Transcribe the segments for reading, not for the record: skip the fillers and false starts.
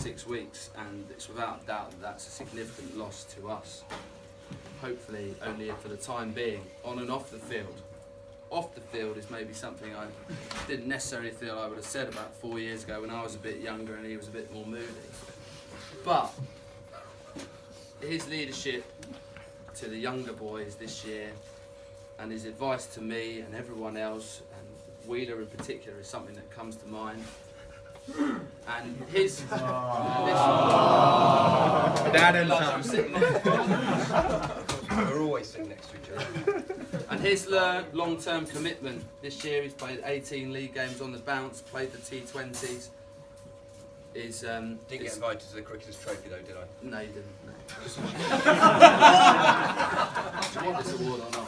6 weeks, and it's without doubt that that's a significant loss to us. Hopefully only for the time being, on and off the field. Off the field is maybe something I didn't necessarily feel I would have said about 4 years ago when I was a bit younger and he was a bit more moody. But his leadership to the younger boys this year and his advice to me and everyone else, and Wheeler in particular, is something that comes to mind. And his Dad and I'm sitting next to him. We're always sitting next to each other. And his long-term commitment this year, he's played 18 league games on the bounce, played the T20s. Didn't get invited to the Cricketers' Trophy though, did I? No, you didn't. No. Do you want this award or not?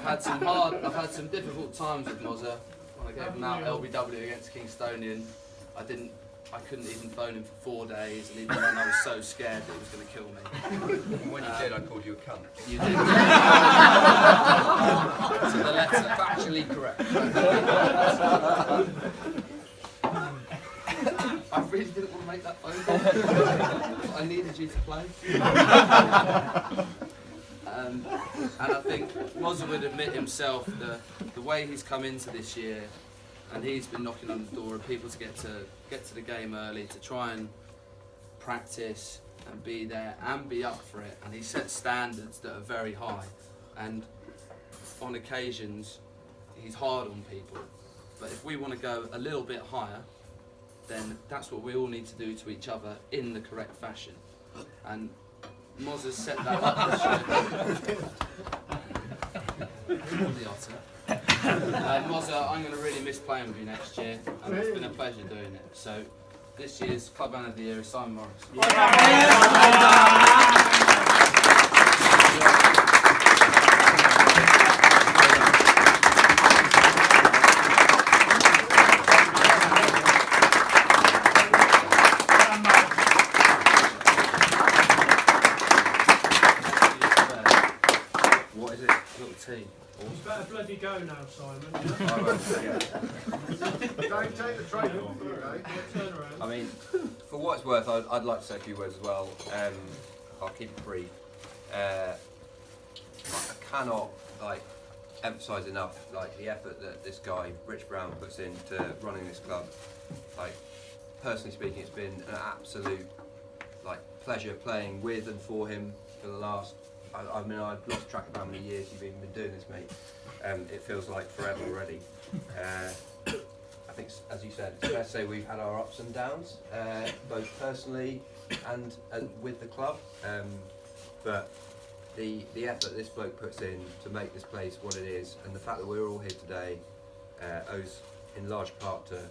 I've had some difficult times with Mozza. When I gave him out LBW against Kingstonian, I couldn't even phone him for 4 days, and even then I was so scared that he was going to kill me. And when you did, I called you a cunt. You did. To the letter. Factually correct. I really didn't want to make that phone call. But I needed you to play. And I think Mozza would admit himself the way he's come into this year, and he's been knocking on the door of people to get to the game early, to try and practice and be there and be up for it. And he sets standards that are very high. And on occasions, he's hard on people. But if we want to go a little bit higher, then that's what we all need to do to each other in the correct fashion. And Mozza's set that up this year. The otter. Mozza, I'm going to really miss playing with you next year, and it's been a pleasure doing it. So this year's Club Man of the Year is Simon Morris. What is it? Little tea. You better bloody go now, Simon. I won't, yeah. Don't take the train off, okay? Turn around. I mean, for what it's worth, I'd like to say a few words as well. I'll keep it brief. I cannot emphasise enough the effort that this guy Rich Brown puts into running this club. Personally speaking, it's been an absolute pleasure playing with and for him for the last. I mean, I've lost track of how many years you've even been doing this, mate. It feels like forever already. I think, as you said, it's fair to say we've had our ups and downs, both personally and with the club. But the effort this bloke puts in to make this place what it is, and the fact that we're all here today, owes in large part to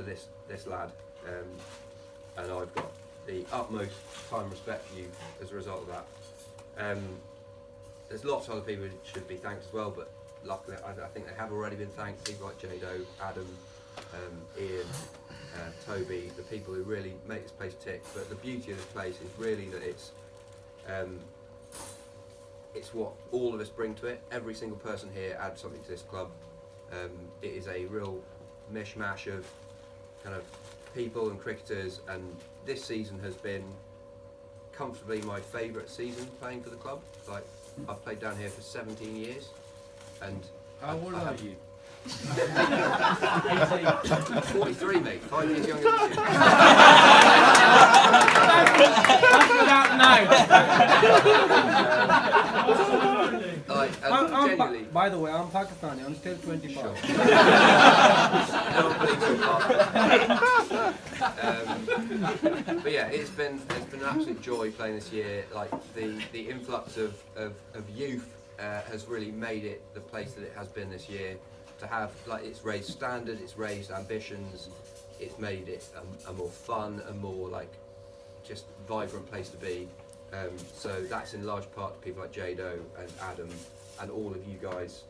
this lad. And I've got the utmost time and respect for you as a result of that. There's lots of other people who should be thanked as well, but luckily I think they have already been thanked. People like Jado, Adam, Ian, Toby, the people who really make this place tick. But the beauty of this place is really that it's what all of us bring to it. Every single person here adds something to this club. It is a real mishmash of kind of people and cricketers, and this season has been comfortably my favourite season playing for the club. I've played down here for 17 years, and How old are you? 43, mate. 5 years younger than you. Genuinely. By the way, I'm Pakistani. I'm still 25. But yeah, it's been an absolute joy playing this year. The influx of youth has really made it the place that it has been this year. To have it's raised standards, it's raised ambitions, it's made it a more fun, a more just vibrant place to be. So that's in large part to people like Jado and Adam and all of you guys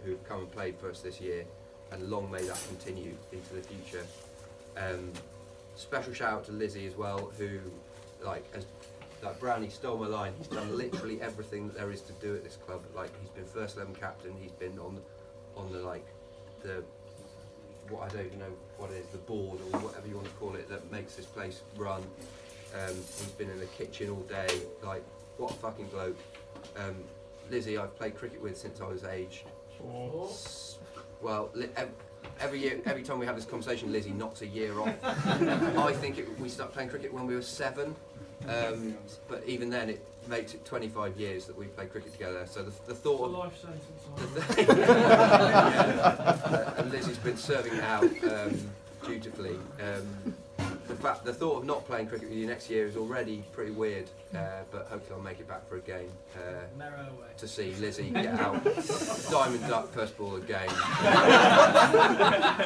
who've come and played for us this year, and long may that continue into the future. Special shout out to Lizzie as well, who as Brownie stole my line. He's done literally everything that there is to do at this club. He's been first 11 captain. He's been on the what I don't even know what it is, the board or whatever you want to call it, that makes this place run. He's been in the kitchen all day, like, what a fucking bloke. Lizzie, I've played cricket with since I was age. Well, every time we have this conversation, Lizzie knocks a year off. I think we started playing cricket when we were 7, but even then it makes it 25 years that we've played cricket together. So the thought of life sentence. and Lizzie's been serving it out dutifully. The thought of not playing cricket with you next year is already pretty weird, but hopefully I'll make it back for a game to see Lizzie get out, diamond duck first ball of the game,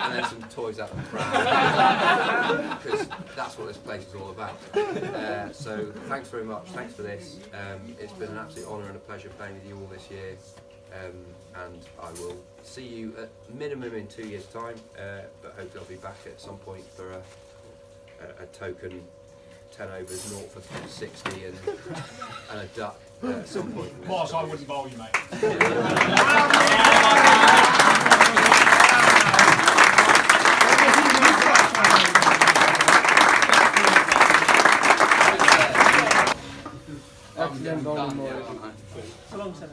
and then some toys out the pram, because that's what this place is all about. So thanks very much, thanks for this. It's been an absolute honour and a pleasure playing with you all this year, and I will see you at minimum in 2 years' time, but hopefully I'll be back at some point for a token 10 overs, 0 for 60 and a duck at some point. Boss, I wouldn't bowl you, mate.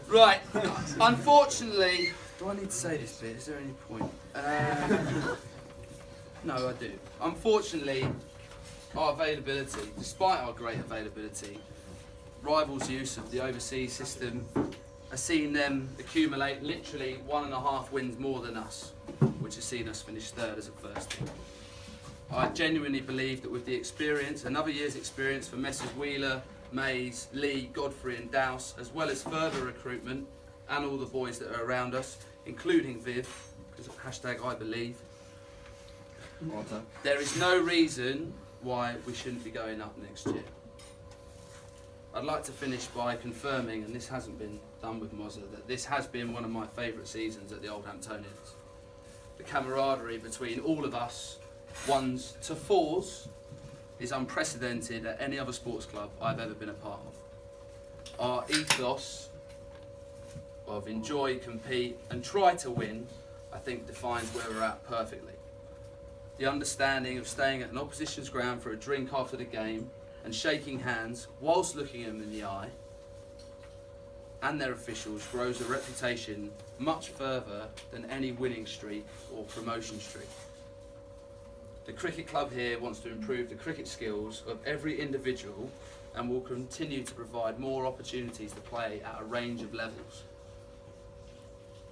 Right, unfortunately, do I need to say this bit? Is there any point? No, I do. Unfortunately, our availability, despite our great availability, rivals' use of the overseas system has seen them accumulate literally 1.5 wins more than us, which has seen us finish 3rd as a first team. I genuinely believe that with the experience, another year's experience for Messrs Wheeler, Mays, Lee, Godfrey and Dowse, as well as further recruitment and all the boys that are around us, including Viv, because of #I believe, there is no reason why we shouldn't be going up next year. I'd like to finish by confirming, and this hasn't been done with Mozza, that this has been one of my favourite seasons at the Old Hamptonians. The camaraderie between all of us, 1s to 4s, is unprecedented at any other sports club I've ever been a part of. Our ethos of enjoy, compete and try to win, I think defines where we're at perfectly. The understanding of staying at an opposition's ground for a drink after the game and shaking hands whilst looking them in the eye and their officials grows a reputation much further than any winning streak or promotion streak. The cricket club here wants to improve the cricket skills of every individual and will continue to provide more opportunities to play at a range of levels.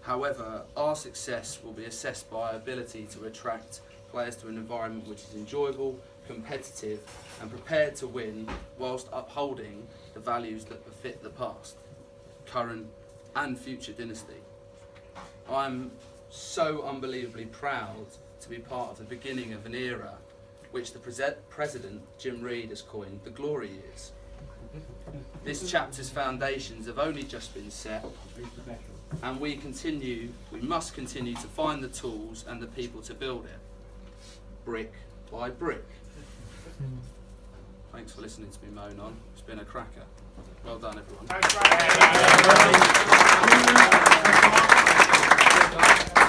However, our success will be assessed by our ability to attract players to an environment which is enjoyable, competitive and prepared to win whilst upholding the values that befit the past, current and future dynasty. I'm so unbelievably proud to be part of the beginning of an era which the President, Jim Reid, has coined the glory years. This chapter's foundations have only just been set, and we must continue to find the tools and the people to build it, brick by brick. Thanks for listening to me moan on. It's been a cracker. Well done, everyone.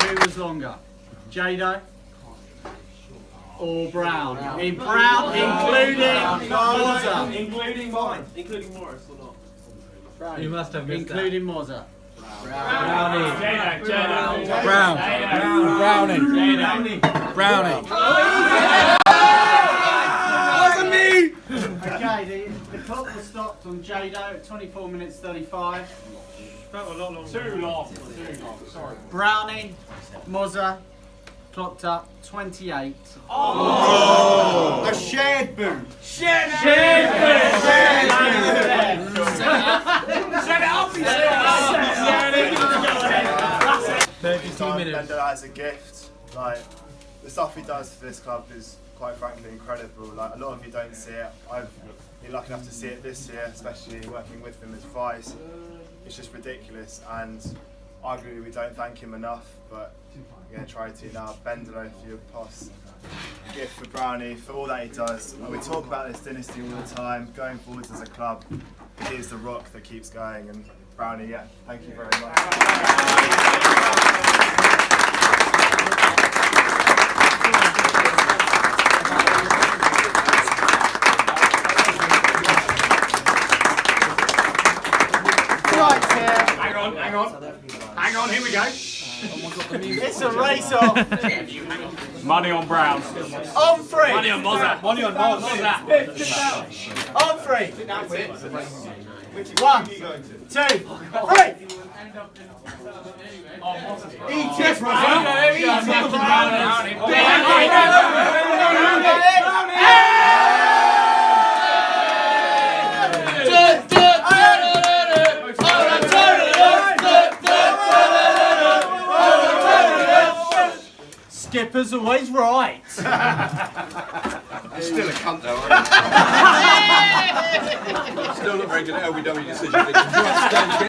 Who was longer, Jado or Brown? In Brown, including Mozza. Including mine. Including Morris or not? You must have missed Including Mozza. Brownie. Brownie. Okay, the clock was stopped on Jado at 24 minutes 35. Felt a lot longer. Too long. Sorry. Brownie, Mozza, clocked up 28. Oh! A shared boot. Shit! 32 minutes. Bender as a gift. Like, the stuff he does for this club is quite frankly incredible. Like, a lot of you don't see it. I've been lucky enough to see it this year, especially working with him as vice. It's just ridiculous, and arguably we don't thank him enough, but I'm going to try to now. Bender, if you pass a gift for Brownie for all that he does. And we talk about this dynasty all the time, going forwards as a club. He is the rock that keeps going, and Brownie, yeah, thank you very much. we go. It's a race off. Money on Brown. On three. Money on Moza. Money on Moza. On three. 1, 2, 3. Eat it, Skipper's always right. Still a cunt though, aren't you? Still not very good at LBW decision making.